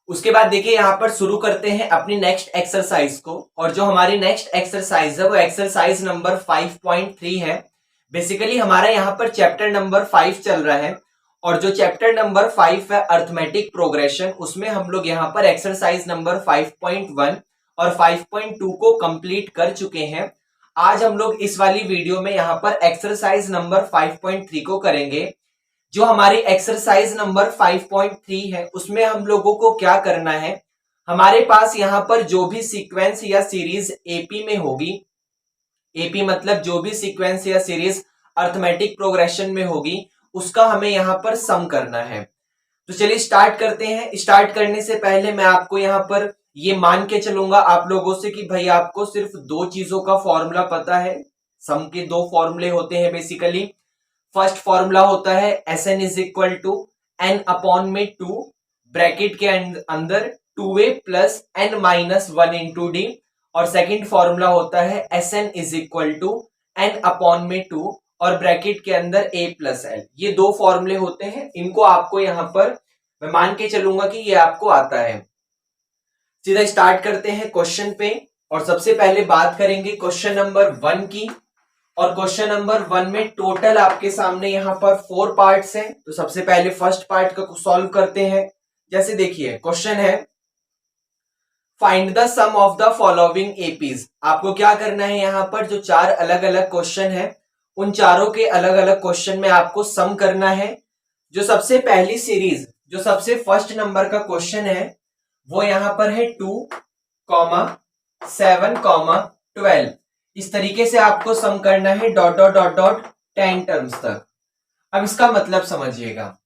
उसके बाद देखिए यहाँ पर शुरू करते हैं अपनी नेक्स्ट एक्सरसाइज को। और जो हमारी नेक्स्ट एक्सरसाइज है वो एक्सरसाइज नंबर 5.3 है। बेसिकली हमारा यहाँ पर चैप्टर नंबर 5 चल रहा है और जो चैप्टर नंबर 5 है अर्थमेटिक प्रोग्रेशन, उसमें हम लोग यहाँ पर एक्सरसाइज नंबर 5.1 और 5.2 को कंप्लीट कर चुके हैं। आज हम लोग इस वाली वीडियो में यहाँ पर एक्सरसाइज नंबर 5.3 को करेंगे। जो हमारी एक्सरसाइज नंबर 5.3 है उसमें हम लोगों को क्या करना है, हमारे पास यहाँ पर जो भी सीक्वेंस या सीरीज एपी में होगी, एपी मतलब जो भी सीक्वेंस या सीरीज अर्थमेटिक प्रोग्रेशन में होगी उसका हमें यहाँ पर सम करना है। तो चलिए स्टार्ट करते हैं। स्टार्ट करने से पहले मैं आपको यहाँ पर ये मान के चलूंगा आप लोगों से कि भाई आपको सिर्फ दो चीजों का फॉर्मूला पता है। सम के दो फॉर्मूले होते हैं बेसिकली। फर्स्ट फॉर्मूला होता है S n is equal to n upon में 2 ब्रैकेट के अंदर 2a plus N minus 1 into D. और सेकेंड फॉर्मूला होता है S n is equal to n upon में 2 और ब्रैकेट के अंदर a प्लस एल। ये दो फॉर्मूले होते हैं, इनको आपको यहाँ पर मैं मान के चलूंगा कि ये आपको आता है। सीधा स्टार्ट करते हैं क्वेश्चन पे और सबसे पहले बात करेंगे क्वेश्चन नंबर 1 की। और क्वेश्चन नंबर 1 में टोटल आपके सामने यहाँ पर 4 पार्ट्स हैं। तो सबसे पहले फर्स्ट पार्ट का सॉल्व करते हैं। जैसे देखिए क्वेश्चन है find the sum of the following APs. आपको क्या करना है, यहाँ पर जो चार अलग अलग क्वेश्चन है उन चारों के अलग अलग क्वेश्चन में आपको सम करना है। जो सबसे पहली सीरीज, जो सबसे फर्स्ट नंबर का क्वेश्चन है वो यहाँ पर है 2, 7, 12। इस तरीके से आपको सम करना है dot dot dot dot 10 terms तक। अब इसका मतलब समझिएगा,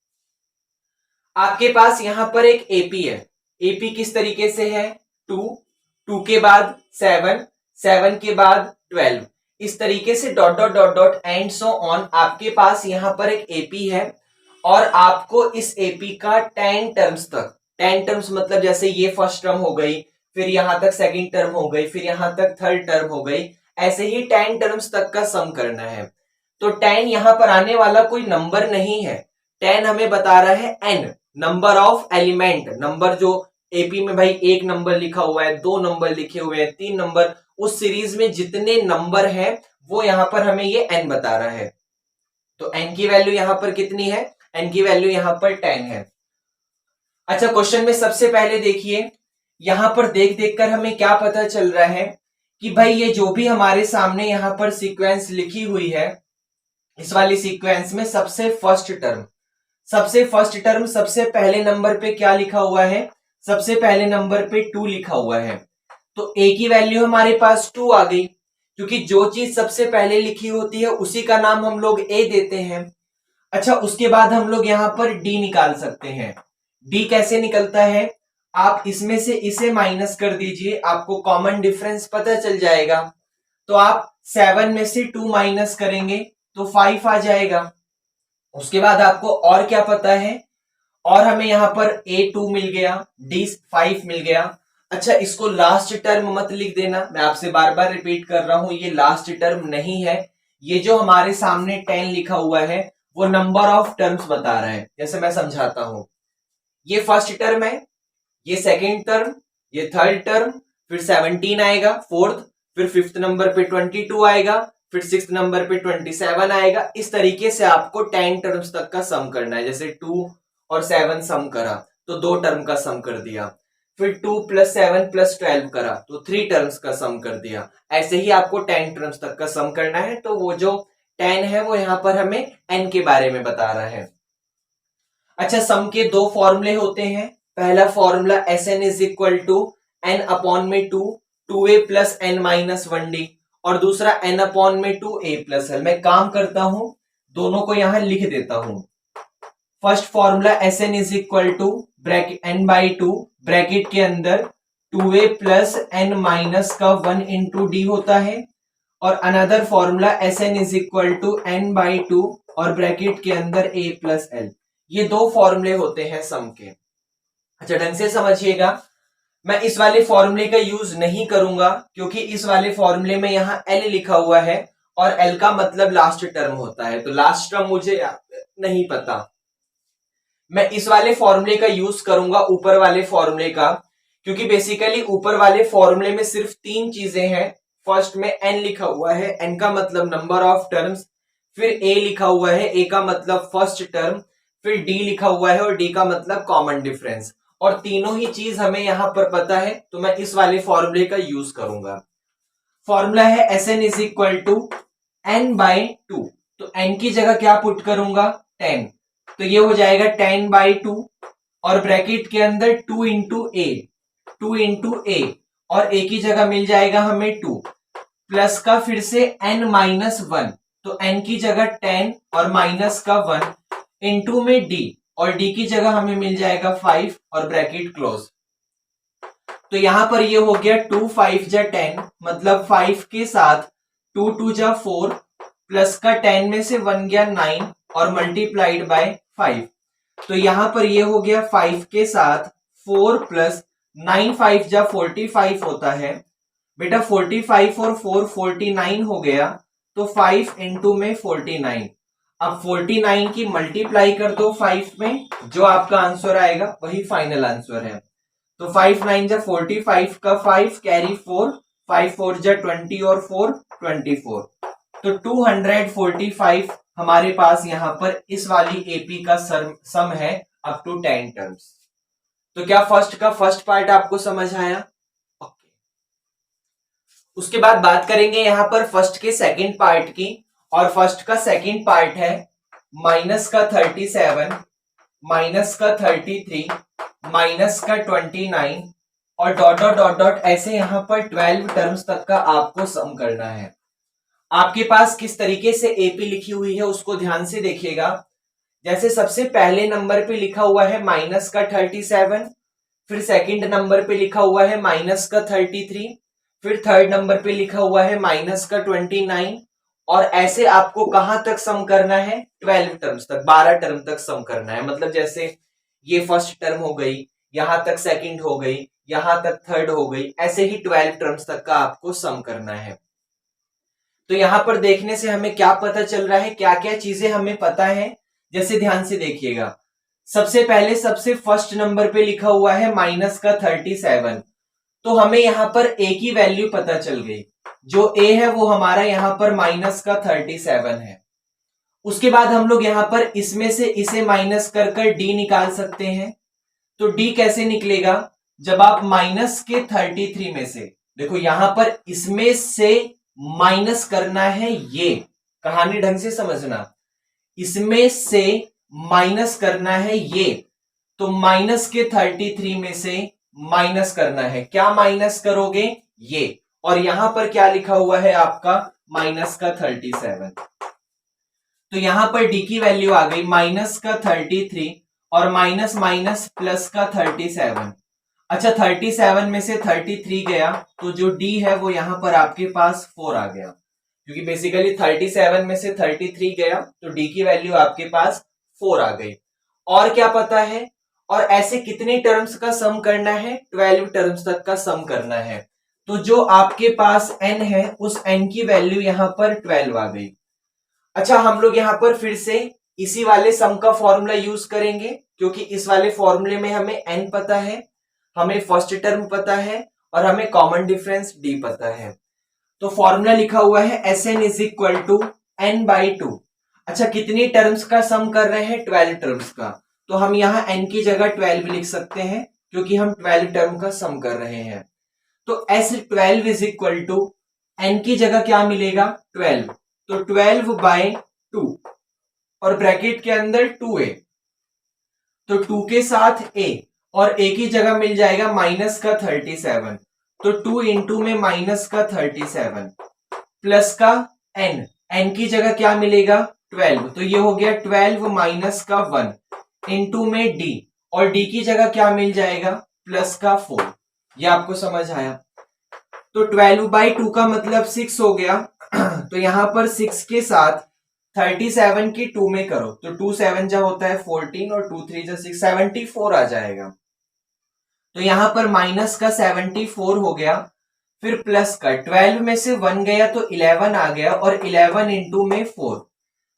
आपके पास यहां पर एक एपी है। एपी किस तरीके से है, 2, 2 के बाद 7, 7 के बाद 12। इस तरीके से dot dot dot dot and so on आपके पास यहां पर एक एपी है और आपको इस एपी का 10 टर्म्स तक, 10 टर्म्स मतलब जैसे ये फर्स्ट टर्म हो गई, फिर यहां तक सेकंड टर्म हो गई, फिर यहां तक थर्ड टर्म हो गई, ऐसे ही 10 टर्म्स तक का सम करना है। तो 10 यहां पर आने वाला कोई नंबर नहीं है, 10 हमें बता रहा है n, number of element. Number जो एपी में भाई एक नंबर लिखा हुआ है, दो नंबर लिखे हुए हैं, 3 नंबर, उस सीरीज में जितने नंबर हैं वो यहां पर हमें ये n बता रहा है। तो n की वैल्यू यहां पर कितनी है, n की वैल्यू यहां पर 10 है। अच्छा क्वेश्चन में सबसे पहले देखिए यहां पर देख देखकर हमें क्या पता चल रहा है कि भाई ये जो भी हमारे सामने यहां पर सीक्वेंस लिखी हुई है, इस वाली सीक्वेंस में सबसे फर्स्ट टर्म सबसे पहले नंबर पे क्या लिखा हुआ है, सबसे पहले नंबर पे 2 लिखा हुआ है। तो a की वैल्यू हमारे पास 2 आ गई, क्योंकि जो चीज सबसे पहले लिखी होती है उसी का नाम हम लोग a देते हैं। अच्छा उसके बाद हम लोग यहां पर d निकाल सकते हैं। d कैसे निकलता है, आप इसमें से इसे माइनस कर दीजिए, आपको कॉमन डिफरेंस पता चल जाएगा। तो आप 7 में से 2 माइनस करेंगे तो 5 आ जाएगा। उसके बाद आपको और क्या पता है, और हमें यहां पर a2 मिल गया, d5 मिल गया। अच्छा इसको लास्ट टर्म मत लिख देना, मैं आपसे बार बार रिपीट कर रहा हूं, ये लास्ट टर्म नहीं है। ये जो हमारे सामने 10 लिखा हुआ है वो नंबर ऑफ टर्म्स बता रहा है। जैसे मैं समझाता हूं, ये फर्स्ट टर्म है, ये सेकेंड टर्म, ये थर्ड टर्म, फिर 17 आएगा फोर्थ, फिर फिफ्थ नंबर पे 22 आएगा, फिर सिक्स्थ नंबर पे 27 आएगा। इस तरीके से आपको 10 टर्म्स तक का सम करना है। जैसे 2 और 7 सम करा तो 2 टर्म का सम कर दिया, फिर 2 प्लस 7 प्लस 12 करा तो 3 टर्म्स का सम कर दिया। ऐसे ही आपको 10 टर्म्स तक का सम करना है। तो वो जो 10 है वो यहां पर हमें n के बारे में बता रहा है। अच्छा सम के दो फॉर्मूले होते हैं। पहला formula S n is equal to n upon में 2a plus N minus 1d, और दूसरा एन अपॉन में 2a प्लस एल। मैं काम करता हूं, दोनों को यहां लिख देता हूं। First formula S n is equal to bracket n by 2 bracket के अंदर 2a प्लस एन माइनस का 1 इंटू डी होता है, और another formula S n is equal to n by 2 और ब्रैकेट के अंदर a प्लस एल। ये दो फॉर्मूले होते हैं सम के। अच्छा ढंग से समझिएगा, मैं इस वाले फॉर्मूले का यूज नहीं करूंगा क्योंकि इस वाले फॉर्मूले में यहाँ एल लिखा हुआ है और एल का मतलब लास्ट टर्म होता है, तो लास्ट टर्म मुझे नहीं पता। मैं इस वाले फॉर्मूले का यूज करूंगा ऊपर वाले फॉर्मूले का, क्योंकि बेसिकली ऊपर वाले फॉर्मूले में सिर्फ 3 चीजें हैं। फर्स्ट में n लिखा हुआ है, n का मतलब नंबर ऑफ टर्म्स, फिर a लिखा हुआ है, a का मतलब फर्स्ट टर्म, फिर d लिखा हुआ है और d का मतलब कॉमन डिफरेंस। और तीनों ही चीज हमें यहां पर पता है, तो मैं इस वाले फॉर्मूले का यूज करूंगा। फॉर्मूला है Sn is equal to n/2। तो n की जगह क्या पुट करूंगा, 10। तो ये हो जाएगा 10/2 और ब्रैकेट के अंदर 2 इंटू ए और a की जगह मिल जाएगा हमें 2 प्लस का फिर से n-1। तो n की जगह 10 और माइनस का 1 इंटू में d और d की जगह हमें मिल जाएगा 5 और ब्रैकेट क्लोज। तो यहां पर ये हो गया 2 5 जा 10, मतलब 5 के साथ 2 2 जा 4 प्लस का 10 में से 1 गया 9 और मल्टीप्लाइड बाय 5। तो यहां पर ये हो गया 5 के साथ 4 प्लस 9 5 जा 45 होता है बेटा, 45 और 4 49 हो गया। तो 5 इंटू में 49। अब 49 की मल्टीप्लाई कर दो 5 में, जो आपका आंसर आएगा वही फाइनल आंसर है। तो 5 9 जा 45 का 5 कैरी 4, 5 4 जा 20 और 4 24। तो 245 हमारे पास यहां पर इस वाली एपी का सम है अप टू 10 टर्म्स। तो क्या फर्स्ट का फर्स्ट पार्ट आपको समझ आया? ओके। उसके बाद बात करेंगे यहां पर फर्स्ट के सेकंड पार्ट की, और फर्स्ट का सेकंड पार्ट है माइनस का 37, माइनस का 33, माइनस का 29 और डॉट डॉट डॉट डॉट ऐसे यहां पर 12 टर्म्स तक का आपको सम करना है। आपके पास किस तरीके से एपी लिखी हुई है उसको ध्यान से देखिएगा। जैसे सबसे पहले नंबर पे लिखा हुआ है माइनस का 37, फिर सेकंड नंबर पे लिखा हुआ है माइनस का 33, फिर थर्ड नंबर पे लिखा हुआ है माइनस का 29 और ऐसे आपको कहां तक सम करना है, 12 टर्म्स तक, 12 टर्म तक सम करना है। मतलब जैसे ये फर्स्ट टर्म हो गई, यहां तक सेकंड हो गई, यहां तक थर्ड हो गई, ऐसे ही 12 टर्म्स तक का आपको सम करना है। तो यहां पर देखने से हमें क्या पता चल रहा है, क्या क्या चीजें हमें पता है, जैसे ध्यान से देखिएगा। सबसे पहले सबसे फर्स्ट नंबर पे लिखा हुआ है माइनस का 37, तो हमें यहां पर ए की वैल्यू पता चल गई। जो ए है वो हमारा यहां पर माइनस का 37 है। उसके बाद हम लोग यहां पर इसमें से इसे माइनस कर कर डी निकाल सकते हैं। तो डी कैसे निकलेगा, जब आप माइनस के 33 में से, देखो यहां पर इसमें से माइनस करना है, ये कहानी ढंग से समझना, इसमें से माइनस करना है ये, तो माइनस के 33 में से माइनस करना है, क्या माइनस करोगे, ये, और यहां पर क्या लिखा हुआ है आपका माइनस का 37। तो यहां पर डी की वैल्यू आ गई माइनस का 33 और माइनस माइनस प्लस का 37। अच्छा 37 में से 33 गया तो जो डी है वो यहां पर आपके पास 4 आ गया, क्योंकि बेसिकली 37 में से 33 गया तो डी की वैल्यू आपके पास 4 आ गई। और क्या पता है, और ऐसे कितने टर्म्स का सम करना है, 12 टर्म्स तक का सम करना है। तो जो आपके पास n है उस n की वैल्यू यहां पर 12 आ गई। अच्छा हम लोग यहां पर फिर से इसी वाले सम का फॉर्मूला यूज करेंगे, क्योंकि इस वाले फॉर्मूले में हमें n पता है, हमें फर्स्ट टर्म पता है और हमें कॉमन डिफरेंस d पता है। तो फॉर्मूला लिखा हुआ है Sn is equal to n/2। अच्छा कितनी टर्म्स का सम कर रहे हैं, 12 टर्म्स का, तो हम यहां n की जगह 12 लिख सकते हैं, क्योंकि हम 12 टर्म का सम कर रहे हैं। तो S12 is equal to n की जगह क्या मिलेगा, 12, तो 12/2 और ब्रैकेट के अंदर 2a, तो 2 के साथ a और a की जगह मिल जाएगा माइनस का 37, तो 2 इंटू में माइनस का 37 प्लस का n की जगह क्या मिलेगा 12, तो ये हो गया 12 माइनस का 1 इंटू में d और d की जगह क्या मिल जाएगा प्लस का 4। ये आपको समझ आया। तो 12/2 का मतलब 6 हो गया तो यहां पर 6 के साथ 37 की 2 में करो तो 2 7 जा होता है 14 और 2 3 जा 6, 74 आ जाएगा। तो यहां पर माइनस का 74 हो गया, फिर प्लस का 12 में से 1 गया तो 11 आ गया और 11 इंटू में 4,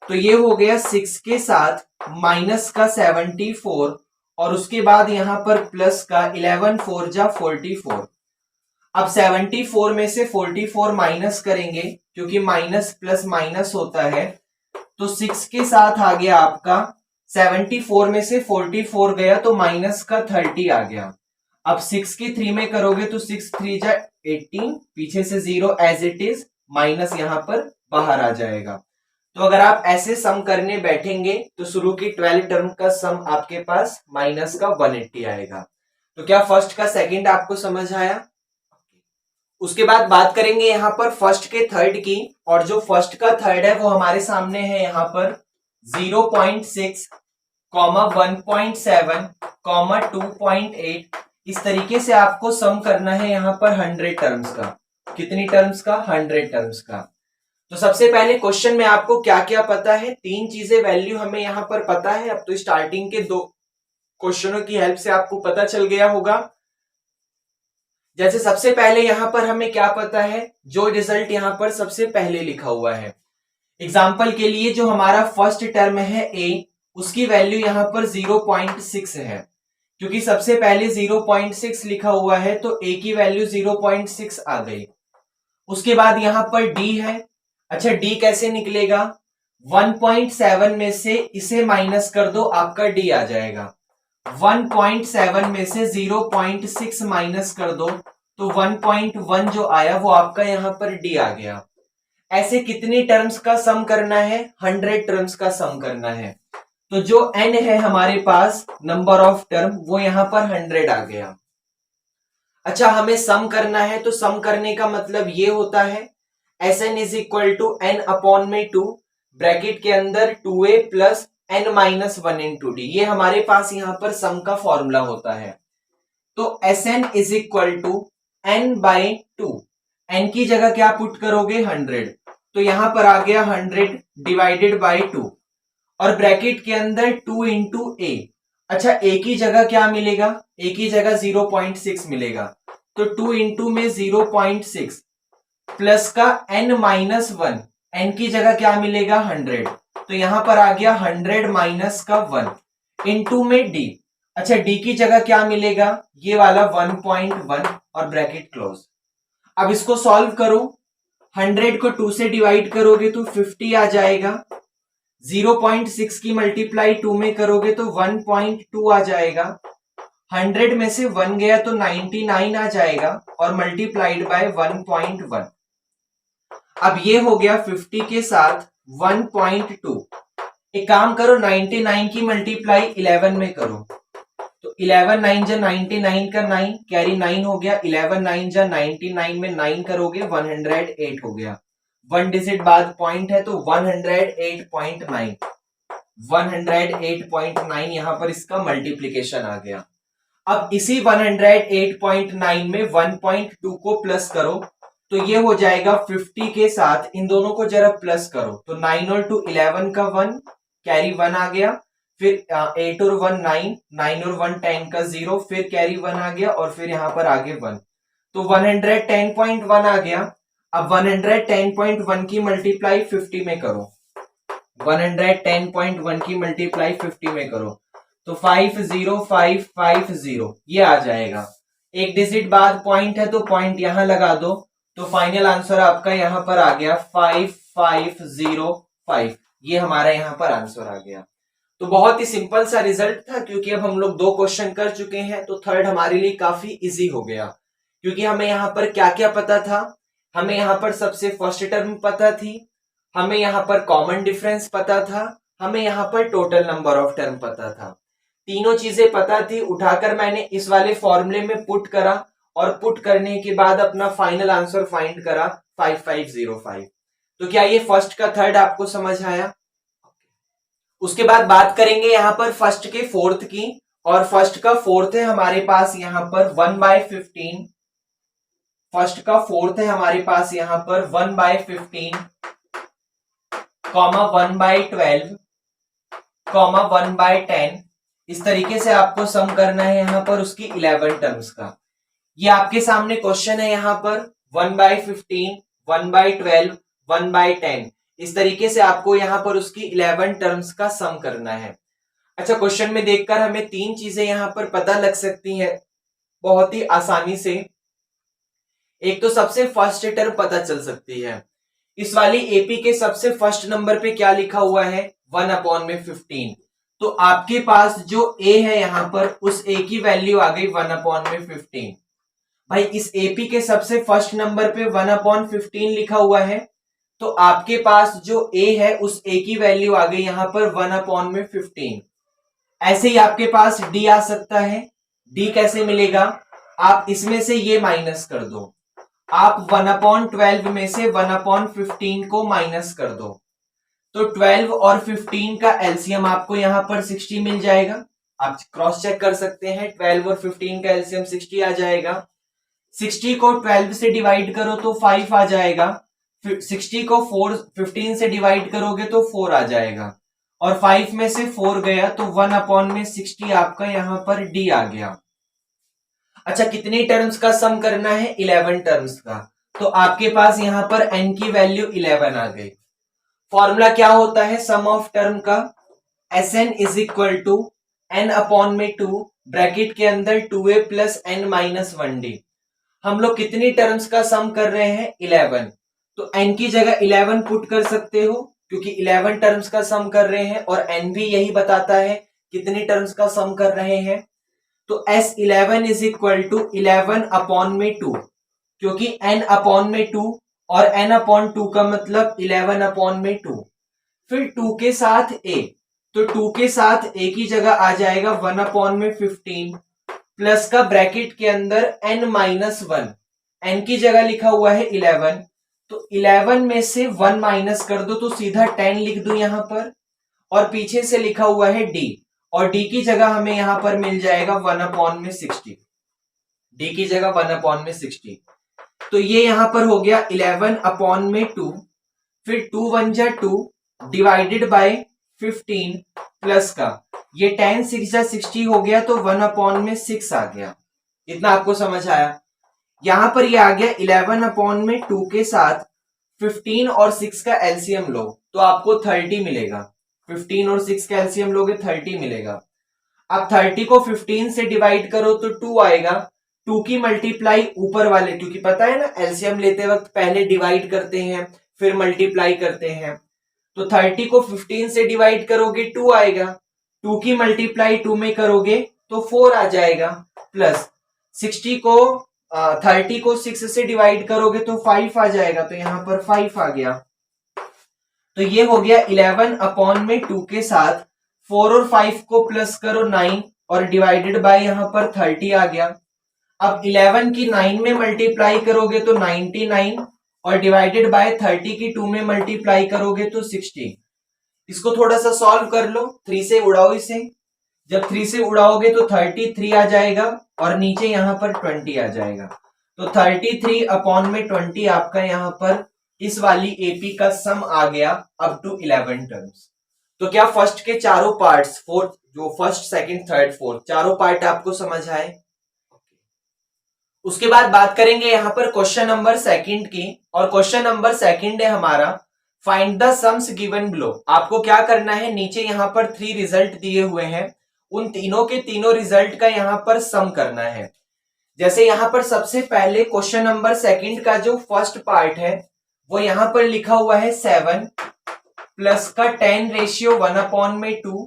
तो ये हो गया 6 के साथ माइनस का 74 और उसके बाद यहां पर प्लस का 11 4 जा 44। अब 74 में से 44 माइनस करेंगे क्योंकि माइनस प्लस माइनस होता है, तो 6 के साथ आ गया आपका 74 में से 44 गया तो माइनस का 30 आ गया। अब 6 की 3 में करोगे तो 6 3 जा 18, पीछे से 0 एज इट इज, माइनस यहां पर बाहर आ जाएगा। तो अगर आप ऐसे सम करने बैठेंगे तो शुरू की 12 टर्म का सम आपके पास माइनस का 180 आएगा। तो क्या फर्स्ट का सेकंड आपको समझ आया? उसके बाद बात करेंगे यहां पर फर्स्ट के थर्ड की, और जो फर्स्ट का थर्ड है वो हमारे सामने है यहां पर 0.6, 1.7, 2.8। इस तरीके से आपको सम करना है यहां पर 100 टर्म्स का। कितनी टर्म्स का? 100 टर्म्स का। तो सबसे पहले क्वेश्चन में आपको क्या क्या पता है? 3 चीजें वैल्यू हमें यहां पर पता है। अब तो स्टार्टिंग के 2 क्वेश्चनों की हेल्प से आपको पता चल गया होगा। जैसे सबसे पहले यहां पर हमें क्या पता है, जो रिजल्ट यहां पर सबसे पहले लिखा हुआ है। एग्जाम्पल के लिए जो हमारा फर्स्ट टर्म है ए, उसकी वैल्यू यहां पर 0.6 है, क्योंकि सबसे पहले 0.6 लिखा हुआ है तो ए की वैल्यू 0.6 आ गई। उसके बाद यहां पर डी है। अच्छा, डी कैसे निकलेगा? 1.7 में से इसे माइनस कर दो, आपका डी आ जाएगा। 1.7 में से 0.6 माइनस कर दो तो 1.1 जो आया वो आपका यहां पर डी आ गया। ऐसे कितनी टर्म्स का सम करना है? 100 टर्म्स का सम करना है। तो जो n है हमारे पास नंबर ऑफ टर्म, वो यहां पर 100 आ गया। अच्छा, हमें सम करना है तो सम करने का मतलब ये होता है Sn is equal to n upon में 2, ब्रैकेट के अंदर 2a plus n minus 1 into D. ये हमारे पास यहां पर सम का फॉर्मूला होता है। तो Sn is equal to n by 2, n की जगह क्या पुट करोगे? 100, तो यहां पर आ गया 100 डिवाइडेड बाई 2, और ब्रैकेट के अंदर 2 इंटू ए। अच्छा, ए की जगह क्या मिलेगा? ए की जगह 0.6 मिलेगा, तो 2 इंटू में 0.6 प्लस का n माइनस 1, n की जगह क्या मिलेगा? 100, तो यहां पर आ गया 100 माइनस का 1 इंटू में डी। अच्छा, डी की जगह क्या मिलेगा? ये वाला 1.1 और ब्रैकेट क्लोज। अब इसको सॉल्व करो, 100 को 2 से डिवाइड करोगे तो 50 आ जाएगा। 0.6 की मल्टीप्लाई 2 में करोगे तो 1.2 आ जाएगा। 100 में से 1 गया तो 99 आ जाएगा, और मल्टीप्लाइड बाय 1.1। अब ये हो गया 50 के साथ 1.2। एक काम करो, 99 की मल्टीप्लाई 11 में करो, तो 11 9 जा 99 का 9 कैरी 9 हो गया। 11 9 जा 99 में 9 करोगे 108 हो गया। 1 डिजिट बाद पॉइंट है तो 108.9, 108.9 यहां पर इसका मल्टीप्लीकेशन आ गया। अब इसी 108.9 में 1.2 को प्लस करो तो ये हो जाएगा 50 के साथ, इन दोनों को जरा प्लस करो तो 9 और 2 11 का 1 कैरी 1 आ गया, फिर 8 और 1 9, 9 और 1 10 का 0, फिर कैरी 1 आ गया, और फिर यहां पर आगे 1, तो 110.1 आ गया। अब 110.1 की मल्टीप्लाई 50 में करो, 110.1 की मल्टीप्लाई 50 में करो तो 50550 ये आ जाएगा। एक डिजिट बाद पॉइंट है तो पॉइंट यहां लगा दो, तो फाइनल आंसर आपका यहां पर आ गया 5505। ये हमारा यहां पर आंसर आ गया। तो बहुत ही सिंपल सा रिजल्ट था, क्योंकि अब हम लोग 2 क्वेश्चन कर चुके हैं तो थर्ड हमारे लिए काफी इजी हो गया, क्योंकि हमें यहां पर क्या क्या पता था। हमें यहां पर सबसे फर्स्ट टर्म पता थी, हमें यहां पर कॉमन डिफरेंस पता था, हमें यहां पर टोटल नंबर ऑफ टर्म पता था। तीनों चीजें पता थी, उठाकर मैंने इस वाले फॉर्मूले में पुट करा, और पुट करने के बाद अपना फाइनल आंसर फाइंड करा 5505। तो क्या ये फर्स्ट का थर्ड आपको समझ आया? उसके बाद बात करेंगे यहां पर फर्स्ट के फोर्थ की, और फर्स्ट का फोर्थ है हमारे पास यहां पर 1/15। फर्स्ट का फोर्थ है हमारे पास यहां पर 1/15, 1/12, 1/10। इस तरीके से आपको सम करना है यहां पर उसकी 11 टर्म्स का। ये आपके सामने क्वेश्चन है यहां पर 1/15, 1/12, 1/10। इस तरीके से आपको यहाँ पर उसकी 11 टर्म्स का सम करना है। अच्छा, क्वेश्चन में देखकर हमें 3 चीजें यहाँ पर पता लग सकती हैं बहुत ही आसानी से। एक तो सबसे फर्स्ट टर्म पता चल सकती है, इस वाली एपी के सबसे फर्स्ट नंबर पे क्या लिखा हुआ है, 1/15। तो आपके पास जो ए है यहां पर, उस ए की वैल्यू आ गई 1/15। भाई इस एपी के सबसे फर्स्ट नंबर पे 1/15 लिखा हुआ है, तो आपके पास जो ए है उस ए की वैल्यू आ गई यहां पर 1/15। ऐसे ही आपके पास डी आ सकता है। डी कैसे मिलेगा, आप इसमें से ये माइनस कर दो, आप 1/12 में से 1/15 को माइनस कर दो, तो 12 और 15 का एलसीएम आपको यहां पर 60 मिल जाएगा। आप क्रॉस चेक कर सकते हैं, 12 और 15 का एलसीएम 60 आ जाएगा। 60 को 12 से डिवाइड करो तो 5 आ जाएगा, 60 को 15 से डिवाइड करोगे तो 4 आ जाएगा, और 5 में से 4 गया तो 1/60 आपका यहां पर डी आ गया। अच्छा, कितनी टर्म्स का सम करना है, 11 टर्म्स का, तो आपके पास यहां पर n की वैल्यू 11 आ गई। फॉर्मूला क्या होता है सम ऑफ टर्म का, Sn is equal to n/2 bracket के अंदर 2a plus n minus 1d। हम लोग कितनी टर्म्स का सम कर रहे हैं, 11, तो n की जगह 11 पुट कर सकते हो क्योंकि 11 टर्म्स का सम कर रहे हैं, और n भी यही बताता है कितनी टर्म्स का सम कर रहे हैं। तो S11 इज इक्वल टू 11/2, क्योंकि n/2 और n/2 का मतलब 11/2। फिर 2 के साथ a, तो 2 के साथ a की जगह आ जाएगा 1/15 प्लस का ब्रैकेट के अंदर n-1, n की जगह लिखा हुआ है 11, तो 11 में से 1 माइनस कर दो तो सीधा 10 लिख दो यहां पर, और पीछे से लिखा हुआ है d, और d की जगह हमें यहां पर मिल जाएगा 1/60, d की जगह 1/60। तो ये यहां पर हो गया 11/2, फिर 2 1 जा 2 डिवाइडेड बाय 15 प्लस का ये 10 6 जा 60 हो गया, तो 1/6 आ गया। इतना आपको समझ आया। यहां पर ये आ गया 11/2 के साथ 15 और 6 का एलसीएम लो तो आपको 30 मिलेगा। 15 और 6 का एलसीएम लोगे 30 मिलेगा। अब 30 को 15 से डिवाइड करो तो 2 आएगा, 2 की मल्टीप्लाई ऊपर वाले, क्योंकि पता है ना एलसीएम लेते वक्त पहले डिवाइड करते हैं फिर मल्टीप्लाई करते हैं, तो 30 को 15 से डिवाइड करोगे 2 आएगा, 2 की मल्टीप्लाई 2 में करोगे तो 4 आ जाएगा, प्लस 30 को 6 से डिवाइड करोगे तो 5 आ जाएगा, तो यहां पर 5 आ गया। तो ये हो गया 11/2 के साथ 4 और 5 को प्लस करो 9 और डिवाइडेड बाय यहां पर 30 आ गया। अब 11 की 9 में मल्टीप्लाई करोगे तो 99 और डिवाइडेड बाय 30 की 2 में मल्टीप्लाई करोगे तो 60। इसको थोड़ा सा सॉल्व कर लो, 3 से उड़ाओ इसे, जब 3 से उड़ाओगे तो 33 आ जाएगा और नीचे यहां पर 20 आ जाएगा, तो 33/20 आपका यहां पर इस वाली एपी का सम आ गया अप टू 11 टर्म्स। तो क्या फर्स्ट के चारों पार्ट्स, फोर्थ जो फर्स्ट सेकंड थर्ड फोर्थ चारों पार्ट आपको समझ आए। उसके बाद बात करेंगे यहां पर क्वेश्चन नंबर सेकंड की, और क्वेश्चन नंबर सेकंड है हमारा find the sums given below. आपको क्या करना है, नीचे यहां पर 3 रिजल्ट दिए हुए हैं, उन तीनों के तीनों रिजल्ट का यहां पर सम करना है। जैसे यहां पर सबसे पहले क्वेश्चन नंबर सेकंड का जो फर्स्ट पार्ट है वो यहां पर लिखा हुआ है 7 प्लस का 10 रेशियो 1/2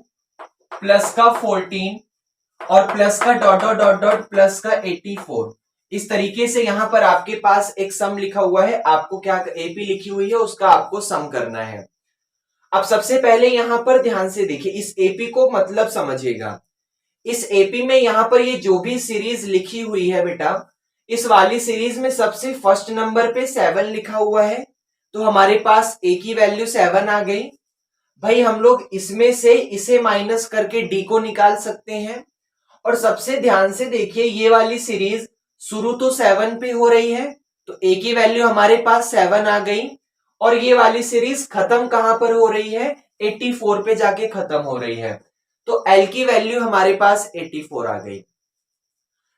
प्लस का 14 और प्लस का dot dot dot dot plus का 84। इस तरीके से यहां पर आपके पास एक सम लिखा हुआ है, आपको क्या एपी लिखी हुई है उसका आपको सम करना है। अब सबसे पहले यहां पर ध्यान से देखिए, इस एपी को मतलब समझिएगा। इस एपी में यहां पर ये जो भी सीरीज लिखी हुई है बेटा, इस वाली सीरीज में सबसे फर्स्ट नंबर पे 7 लिखा हुआ है, तो हमारे पास ए की वैल्यू 7 आ गई। भाई हम लोग इसमें से इसे माइनस करके डी को निकाल सकते हैं, और सबसे ध्यान से देखिए ये वाली सीरीज शुरू तो 7 पे हो रही है, तो ए की वैल्यू हमारे पास 7 आ गई, और ये वाली सीरीज खत्म कहां पर हो रही है, 84 पे जाके खत्म हो रही है, तो एल की वैल्यू हमारे पास 84 आ गई।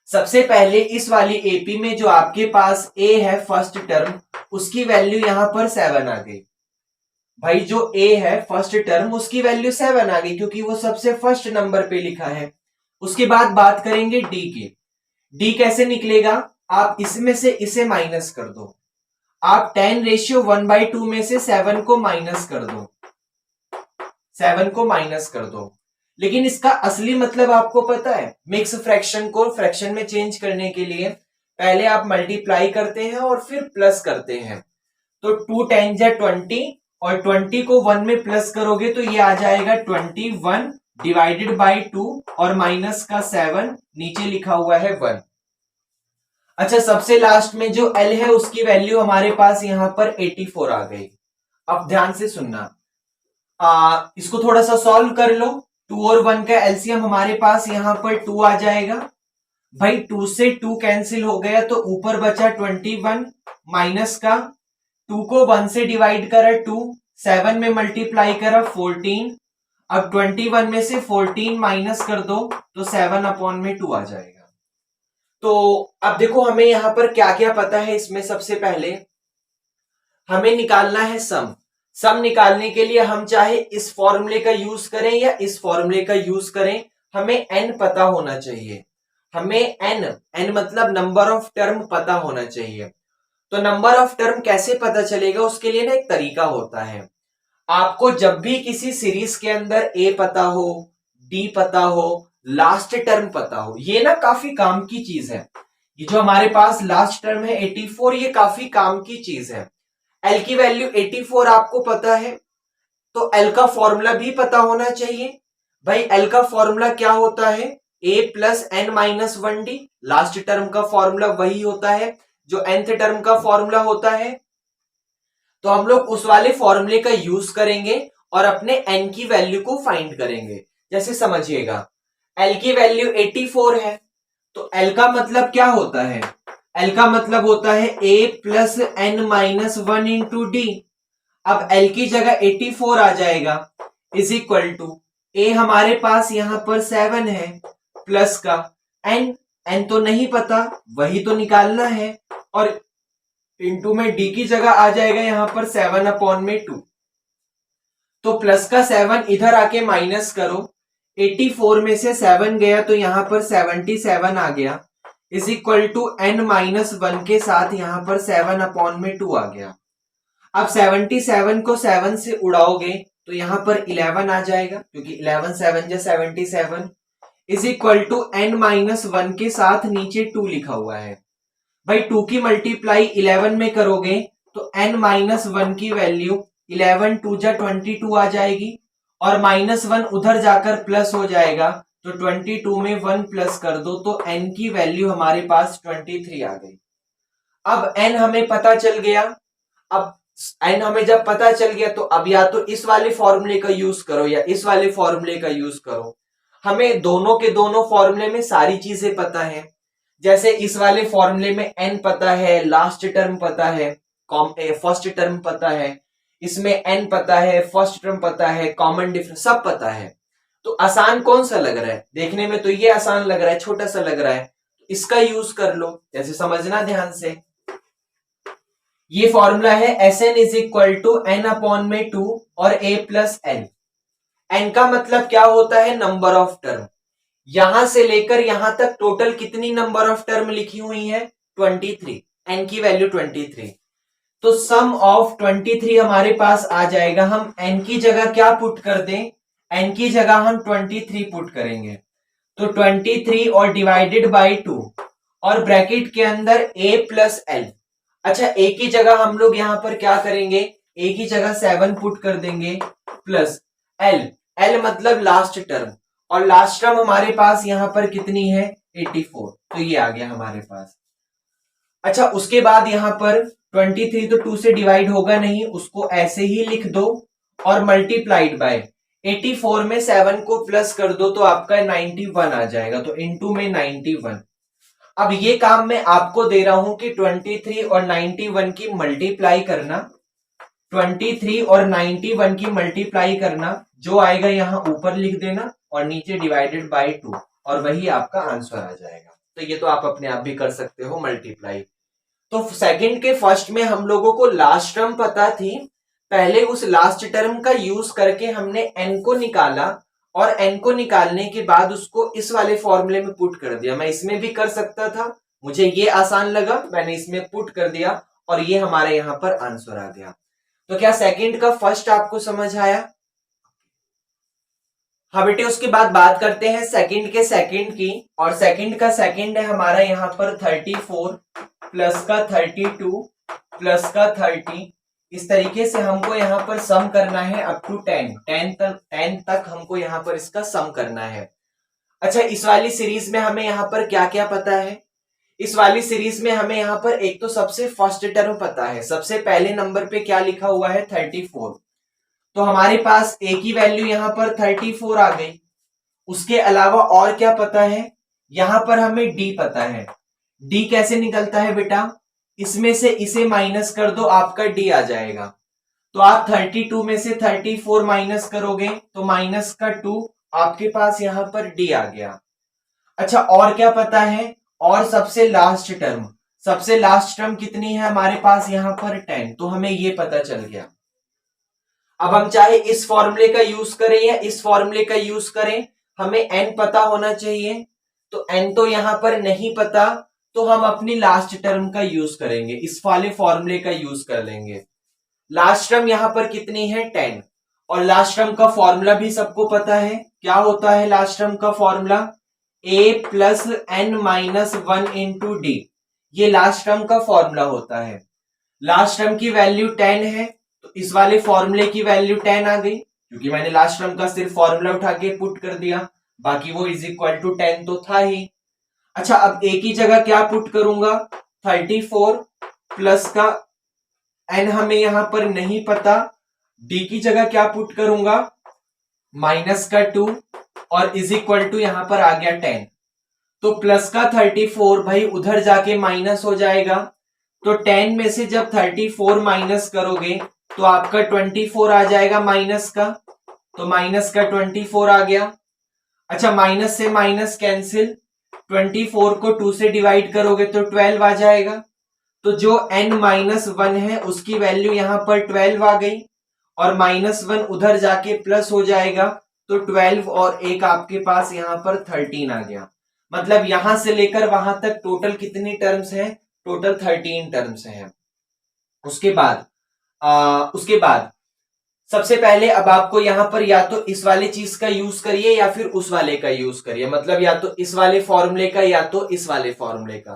सबसे पहले इस वाली एपी में जो आपके पास ए है फर्स्ट टर्म, उसकी वैल्यू यहां पर 7 आ गई। भाई जो a है फर्स्ट टर्म उसकी वैल्यू 7 आ गई क्योंकि वो सबसे फर्स्ट नंबर पे लिखा है। उसके बाद बात करेंगे d की। d कैसे निकलेगा, आप इसमें से इसे माइनस कर दो। आप 10:1/2 में से 7 को माइनस कर दो, 7 को माइनस कर दो। लेकिन इसका असली मतलब आपको पता है, मिक्स फ्रैक्शन को फ्रैक्शन में चेंज करने के लिए पहले आप मल्टीप्लाई करते हैं और फिर प्लस करते हैं। तो 2 10 जा 20 और 20 को 1 में प्लस करोगे तो ये आ जाएगा 21 डिवाइडेड बाई 2 और माइनस का 7, नीचे लिखा हुआ है 1। अच्छा, सबसे लास्ट में जो L है उसकी वैल्यू हमारे पास यहां पर 84 आ गई। अब ध्यान से सुनना, इसको थोड़ा सा सॉल्व कर लो। 2 और 1 का एलसीएम हमारे पास यहां पर 2 आ जाएगा। भाई 2 से 2 कैंसिल हो गया तो ऊपर बचा 21 माइनस का 2 को 1 से डिवाइड करा 2, 7 में मल्टीप्लाई करा 14। अब 21 में से 14 माइनस कर दो तो 7/2 आ जाएगा। तो अब देखो हमें यहां पर क्या क्या पता है। इसमें सबसे पहले हमें निकालना है सम। सम निकालने के लिए हम चाहे इस फॉर्मूले का यूज करें या इस फॉर्मूले का यूज करें, हमें n पता होना चाहिए। हमें n मतलब नंबर ऑफ टर्म पता होना चाहिए। तो नंबर ऑफ टर्म कैसे पता चलेगा, उसके लिए ना एक तरीका होता है। आपको जब भी किसी सीरीज के अंदर a पता हो, d पता हो, लास्ट टर्म पता हो, ये ना काफी काम की चीज है। ये जो हमारे पास लास्ट टर्म है 84, ये काफी काम की चीज है। L की वैल्यू 84 आपको पता है तो L का फॉर्मूला भी पता होना चाहिए। भाई L का फॉर्मूला क्या होता है, a plus n minus 1d। Last term का फॉर्मूला वही होता है जो nth टर्म का फॉर्मूला होता है। तो हम लोग उस वाले फॉर्मूले का यूज करेंगे और अपने n की वैल्यू को फाइंड करेंगे। जैसे समझिएगा, L की वैल्यू 84 है तो L का मतलब क्या होता है, L का मतलब होता है a plus n minus 1 into D. अब L की जगह 84 आ जाएगा इज इक्वल टू a हमारे पास यहां पर 7 है प्लस का n तो नहीं पता, वही तो निकालना है, और इंटू में d की जगह आ जाएगा यहां पर 7/2। तो प्लस का 7 इधर आके माइनस करो, 84 में से 7 गया तो यहां पर 77 आ गया is equal to n minus 1 के साथ यहां पर 7/2 आ गया। अब 77 को 7 से उड़ाओगे तो यहां पर 11 आ जाएगा क्योंकि 11 7 जा 77 is equal to n minus 1 के साथ नीचे 2 लिखा हुआ है। भाई 2 की मल्टीप्लाई 11 में करोगे तो n माइनस 1 की वैल्यू 11 2 जा 22 आ जाएगी और माइनस 1 उधर जाकर प्लस हो जाएगा तो 22 में 1 प्लस कर दो तो n की वैल्यू हमारे पास 23 आ गई। अब n हमें पता चल गया। अब n हमें जब पता चल गया तो अब या तो इस वाले फॉर्मूले का यूज करो या इस वाले फॉर्मूले का यूज करो। हमें दोनों के दोनों फॉर्मूले में सारी चीजें पता है। जैसे इस वाले फॉर्मूले में n पता है, लास्ट टर्म पता है, फर्स्ट टर्म पता है, इसमें n पता है, फर्स्ट टर्म पता है, कॉमन डिफरेंस सब पता है। तो आसान कौन सा लग रहा है, देखने में तो ये आसान लग रहा है, छोटा सा लग रहा है, इसका यूज कर लो। जैसे समझना ध्यान से, ये फॉर्मूला है Sn is equal to n/2 और a प्लस n। n का मतलब क्या होता है, नंबर ऑफ टर्म। यहां से लेकर यहां तक टोटल कितनी नंबर ऑफ टर्म लिखी हुई है, 23। n की वैल्यू 23। तो सम ऑफ 23 हमारे पास आ जाएगा। हम n की जगह क्या पुट कर दें, n की जगह हम 23 पुट करेंगे तो 23 और डिवाइडेड बाई 2 और ब्रैकेट के अंदर a प्लस l। अच्छा, a की जगह हम लोग यहां पर क्या करेंगे, a की जगह 7 पुट कर देंगे प्लस l मतलब लास्ट टर्म, और लास्ट टर्म हमारे पास यहां पर कितनी है 84, तो ये आ गया हमारे पास। अच्छा, उसके बाद यहां पर 23 तो 2 से डिवाइड होगा नहीं, उसको ऐसे ही लिख दो और मल्टीप्लाइड बाय 84 में 7 को प्लस कर दो तो आपका 91 आ जाएगा, तो इनटू में 91। अब ये काम मैं आपको दे रहा हूं कि 23 और 91 की मल्टीप्लाई करना, 23 और 91 की मल्टीप्लाई करना, जो आएगा यहां ऊपर लिख देना और नीचे डिवाइडेड बाय 2 और वही आपका आंसर आ जाएगा। तो ये तो आप अपने आप भी कर सकते हो मल्टीप्लाई। तो सेकंड के फर्स्ट में हम लोगों को लास्ट टर्म पता थी, पहले उस लास्ट टर्म का यूज करके हमने एन को निकाला और एन को निकालने के बाद उसको इस वाले फॉर्मूले में पुट कर दिया। मैं इसमें भी कर सकता था, मुझे ये आसान लगा, मैंने इसमें पुट कर दिया और ये हमारे यहां पर आंसर आ गया। तो क्या सेकंड का फर्स्ट आपको समझ आया? हाँ बेटे, उसके बाद बात करते हैं सेकंड के सेकंड की, और सेकंड का सेकंड है हमारा यहाँ पर 34 प्लस का 32 प्लस का 30। इस तरीके से हमको यहाँ पर सम करना है अप टू 10 तक हमको यहाँ पर इसका सम करना है। अच्छा, इस वाली सीरीज में हमें यहाँ पर क्या क्या पता है? इस वाली सीरीज में हमें यहाँ पर एक तो सबसे फर्स्ट टर्म पता है, सबसे पहले नंबर पे क्या लिखा हुआ है 34, तो हमारे पास ए की वैल्यू यहां पर 34 आ गई। उसके अलावा और क्या पता है? यहां पर हमें डी पता है। डी कैसे निकलता है बेटा? इसमें से इसे माइनस कर दो, आपका डी आ जाएगा। तो आप 32 में से 34 माइनस करोगे तो माइनस का 2, आपके पास यहां पर डी आ गया। अच्छा, और क्या पता है? और सबसे लास्ट टर्म कितनी है हमारे पास यहां पर 10, तो हमें ये पता चल गया। अब हम चाहे इस फॉर्मूले का यूज करें या इस फॉर्मूले का यूज करें, हमें एन पता होना चाहिए। तो एन तो यहां पर नहीं पता, तो हम अपनी लास्ट टर्म का यूज करेंगे, इस वाले फॉर्मूले का यूज कर लेंगे। लास्ट टर्म यहां पर कितनी है 10, और लास्ट टर्म का फॉर्मूला भी सबको पता है। क्या होता है लास्ट टर्म का formula? A plus N minus 1 into D, ये लास्ट टर्म का फॉर्मूला होता है। लास्ट टर्म की वैल्यू 10 है, तो इस वाले फॉर्मूले की वैल्यू 10 आ गई, क्योंकि मैंने लास्ट टर्म का सिर्फ फॉर्मूला उठा के पुट कर दिया, बाकी वो इज इक्वल टू 10 तो था ही। अच्छा, अब ए की जगह क्या पुट करूंगा? 34 प्लस का एन हमें यहां पर नहीं पता, डी की जगह क्या पुट करूंगा? माइनस का 2 और इज इक्वल टू यहां पर आ गया 10। तो प्लस का 34 भाई उधर जाके माइनस हो जाएगा, तो 10 में से जब 34 माइनस करोगे तो आपका 24 आ जाएगा माइनस का, तो माइनस का 24 आ गया। अच्छा, माइनस से माइनस कैंसिल, 24 को 2 से डिवाइड करोगे तो 12 आ जाएगा। तो जो n माइनस 1 है उसकी वैल्यू यहां पर 12 आ गई, और माइनस 1 उधर जाके प्लस हो जाएगा, तो 12 और एक आपके पास यहां पर 13 आ गया। मतलब यहां से लेकर वहां तक टोटल कितनी टर्म्स है? टोटल 13 टर्म्स है। उसके बाद सबसे पहले अब आपको यहां पर या तो इस वाले चीज का यूज करिए या फिर उस वाले का यूज करिए, मतलब या तो इस वाले फॉर्मूले का या तो इस वाले फॉर्मूले का,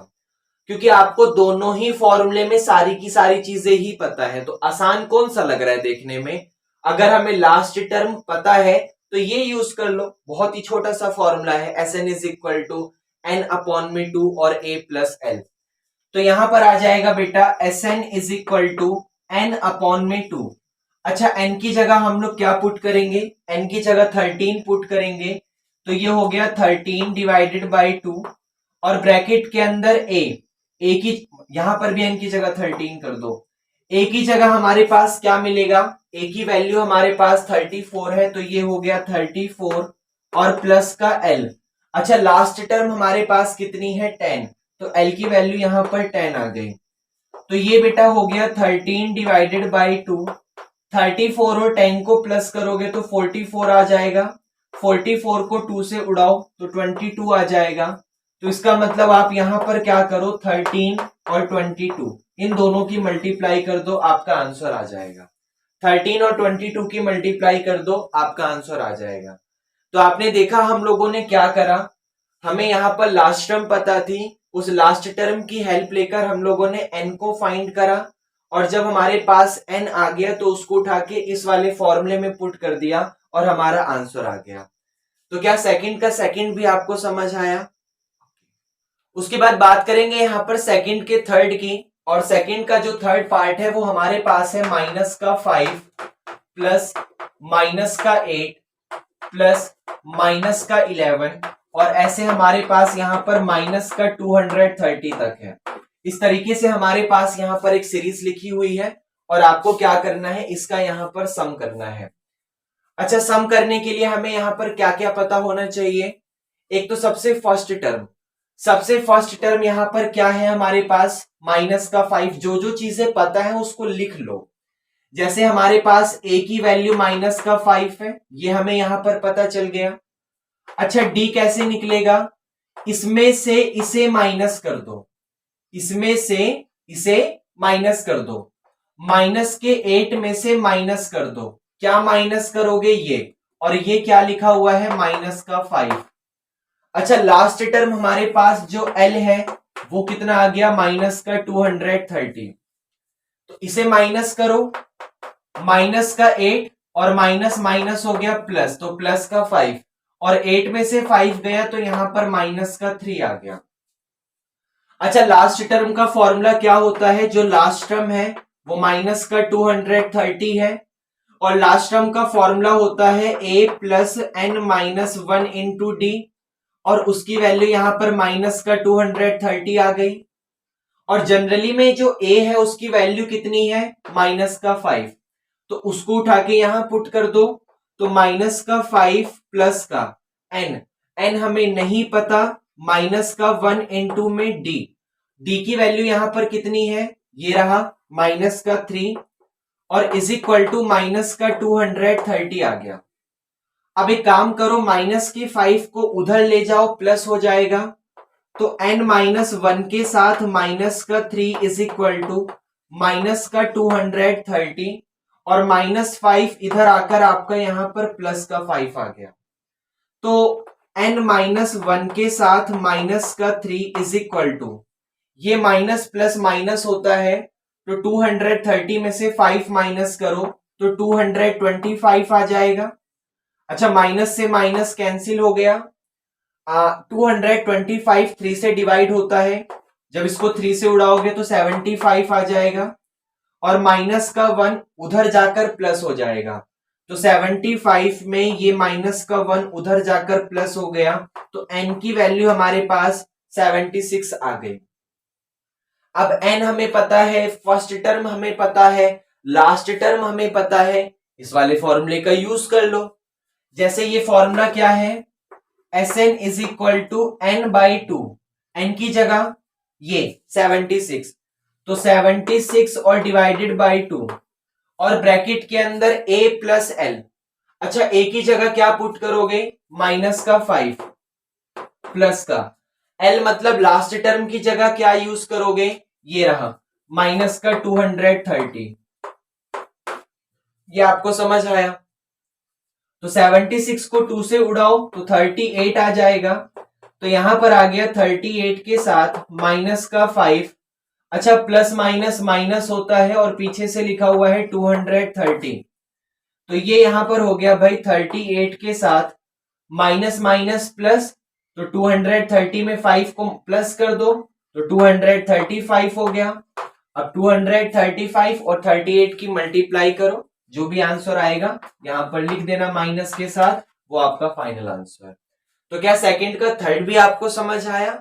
क्योंकि आपको दोनों ही फॉर्मूले में सारी की सारी चीजें ही पता है। तो आसान कौन सा लग रहा है देखने में? अगर हमें लास्ट टर्म पता है तो ये यूज कर लो, बहुत ही छोटा सा फॉर्मूला है, S n is equal to n upon में 2 और ए प्लस एल। तो यहां पर आ जाएगा बेटा S n is equal to n upon में 2। अच्छा, एन की जगह हम लोग क्या पुट करेंगे? एन की जगह 13 पुट करेंगे, तो ये हो गया 13 डिवाइडेड बाई 2, और ब्रैकेट के अंदर ए की यहां पर भी एन की जगह 13 कर दो। ए की जगह हमारे पास क्या मिलेगा? ए की वैल्यू हमारे पास 34 है, तो ये हो गया 34 और प्लस का एल। अच्छा, लास्ट टर्म हमारे पास कितनी है 10, तो एल की वैल्यू यहां पर 10 आ गई, तो ये बेटा हो गया 13 डिवाइडेड बाई 2। 34 और 10 को प्लस करोगे तो 44 आ जाएगा, 44 को 2 से उड़ाओ तो 22 आ जाएगा। तो इसका मतलब आप यहां पर क्या करो, 13 और 22 इन दोनों की मल्टीप्लाई कर दो, आपका आंसर आ जाएगा। 13 और 22 की मल्टीप्लाई कर दो, आपका आंसर आ जाएगा। तो आपने देखा हम लोगों ने क्या करा, हमें यहाँ पर लास्ट टर्म पता थी, उस लास्ट टर्म की हेल्प लेकर हम लोगों ने एन को फाइंड करा, और जब हमारे पास एन आ गया तो उसको उठा के इस वाले फॉर्मूले में पुट कर दिया और हमारा आंसर आ गया। तो क्या सेकंड का सेकंड भी आपको समझ आया? उसके बाद बात करेंगे यहाँ पर सेकंड के थर्ड की, और सेकंड का जो थर्ड पार्ट है वो हमारे पास है माइनस का 5 प्लस माइनस का 8 प्लस माइनस का 11, और ऐसे हमारे पास यहाँ पर माइनस का 230 तक है। इस तरीके से हमारे पास यहाँ पर एक सीरीज लिखी हुई है, और आपको क्या करना है, इसका यहाँ पर सम करना है। अच्छा, सम करने के लिए हमें यहाँ पर क्या क्या पता होना चाहिए? एक तो सबसे फर्स्ट टर्म यहाँ पर क्या है हमारे पास, माइनस का 5। जो जो चीजें पता है उसको लिख लो, जैसे हमारे पास a की वैल्यू माइनस का 5 है, ये हमें यहां पर पता चल गया। अच्छा d कैसे निकलेगा, इसमें से इसे माइनस कर दो, इसमें से इसे माइनस कर दो, माइनस के 8 में से माइनस कर दो, क्या माइनस करोगे ये, और ये क्या लिखा हुआ है माइनस का 5। अच्छा लास्ट टर्म हमारे पास जो l है वो कितना आ गया माइनस का 230, तो इसे माइनस करो, माइनस का 8 और माइनस माइनस हो गया प्लस, तो प्लस का 5 और 8 में से 5 गया तो यहां पर माइनस का 3 आ गया। अच्छा लास्ट टर्म का फॉर्मूला क्या होता है, जो लास्ट टर्म है वो माइनस का 230 है और लास्ट टर्म का फॉर्मूला होता है a plus N minus 1 into D, और उसकी वैल्यू यहां पर माइनस का 230 आ गई। और जनरली में जो a है उसकी वैल्यू कितनी है माइनस का 5, तो उसको उठा के यहां पुट कर दो, तो माइनस का 5 प्लस का n हमें नहीं पता, माइनस का 1 इंटू में d की वैल्यू यहां पर कितनी है, ये रहा माइनस का 3 और इज इक्वल टू माइनस का 230 आ गया। अब एक काम करो, माइनस के 5 को उधर ले जाओ, प्लस हो जाएगा, तो n माइनस 1 के साथ माइनस का 3 इज इक्वल टू माइनस का 230 और माइनस 5 इधर आकर आपका यहां पर प्लस का 5 आ गया। तो n माइनस 1 के साथ माइनस का 3 इज इक्वल टू, ये माइनस प्लस माइनस होता है, तो 230 में से 5 माइनस करो तो 225 आ जाएगा। अच्छा माइनस से माइनस कैंसिल हो गया, 225 3 से डिवाइड होता है, जब इसको 3 से उड़ाओगे तो 75 आ जाएगा और माइनस का 1 उधर जाकर प्लस हो जाएगा, तो 75 में ये माइनस का 1 उधर जाकर प्लस हो गया, तो n की वैल्यू हमारे पास 76 आ गई। अब n हमें पता है, फर्स्ट टर्म हमें पता है, लास्ट टर्म हमें पता है, इस वाले फॉर्मूले का यूज कर लो। जैसे ये फॉर्मूला क्या है, Sn is equal to n by 2, n की जगह ये 76, तो 76 और डिवाइडेड बाई 2 और ब्रैकेट के अंदर a प्लस एल। अच्छा a की जगह क्या पुट करोगे माइनस का 5 प्लस का l, मतलब लास्ट टर्म की जगह क्या यूज करोगे, ये रहा माइनस का 230। ये आपको समझ आया, तो 76 को 2 से उड़ाओ तो 38 आ जाएगा, तो यहां पर आ गया 38 के साथ माइनस का 5। अच्छा प्लस माइनस माइनस होता है और पीछे से लिखा हुआ है 230, तो ये यहां पर हो गया भाई 38 के साथ माइनस माइनस प्लस, तो 230 में 5 को प्लस कर दो तो 235 हो गया। अब 235 और 38 की मल्टीप्लाई करो, जो भी आंसर आएगा यहां पर लिख देना माइनस के साथ, वो आपका फाइनल आंसर। तो क्या सेकंड का थर्ड भी आपको समझ आया?